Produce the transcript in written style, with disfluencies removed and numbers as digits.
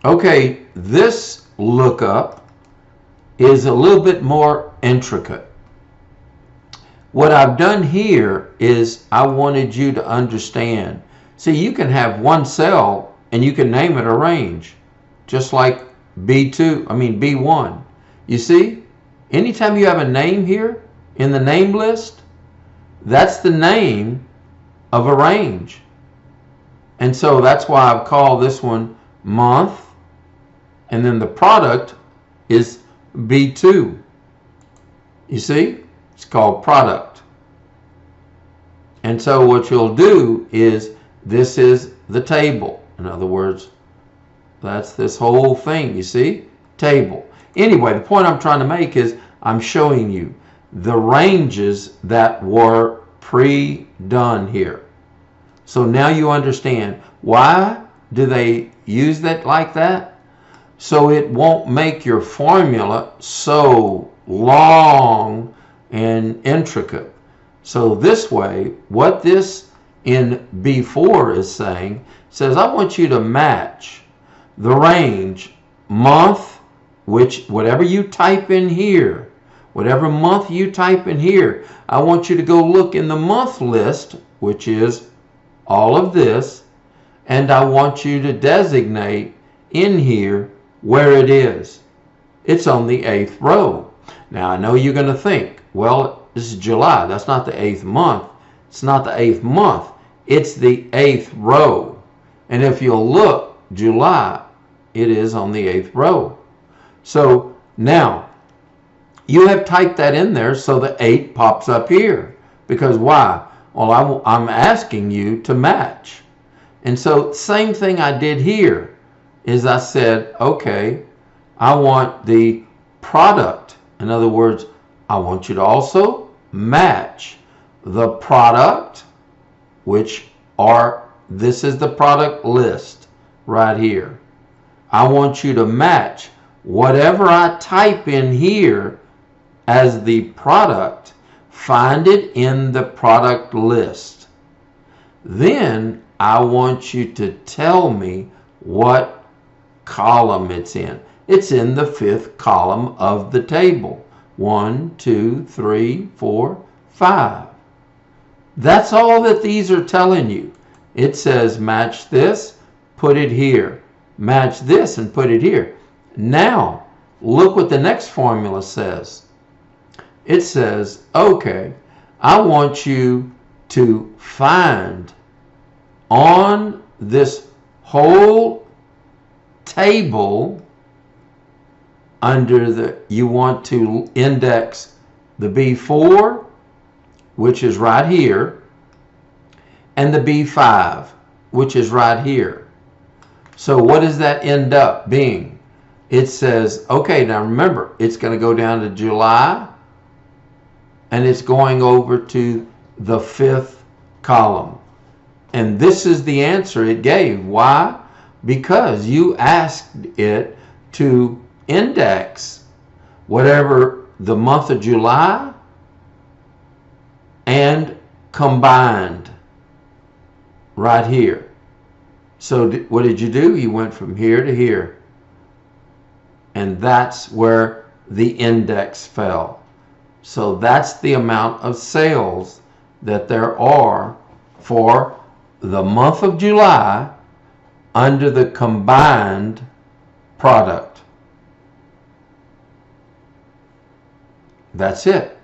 Okay, this lookup is a little bit more intricate. What I've done here is I wanted you to understand. See, you can have one cell and you can name it a range, just like B1. You see, anytime you have a name here in the name list, that's the name of a range. And so that's why I've called this one month, and then the product is B2. You see? It's called product. And so what you'll do is, this is the table. In other words, that's this whole thing, you see? Table. Anyway, the point I'm trying to make is I'm showing you the ranges that were pre-done here. So now you understand why do they use that like that? So it won't make your formula so long and intricate. So this way, what this in B4 is saying, says I want you to match the range month, which whatever you type in here, whatever month you type in here, I want you to go look in the month list, which is all of this, and I want you to designate in here where it is. It's on the 8th row. Now I know you're going to think, well, this is July. That's not the 8th month. It's not the 8th month. It's the 8th row. And if you'll look, July, it is on the 8th row. So now you have typed that in there, so the 8 pops up here. Because why? Well, I'm asking you to match. And so same thing I did here is I said, okay, I want the product. In other words, I want you to also match the product, which this is the product list right here. I want you to match whatever I type in here as the product, find it in the product list. Then I want you to tell me what column it's in. It's in the 5th column of the table. 1, 2, 3, 4, 5. That's all that these are telling you. It says match this, put it here. Match this and put it here. Now, look what the next formula says. It says, okay, I want you to find on this whole table you want to index the B4, which is right here, and the B5, which is right here. So what does that end up being? It says, okay, now remember, it's going to go down to July, and it's going over to the 5th column. And this is the answer it gave. Why? Because you asked it to index whatever the month of July and combined right here. So what did you do? You went from here to here. And that's where the index fell. So that's the amount of sales that there are for the month of July under the combined product. That's it.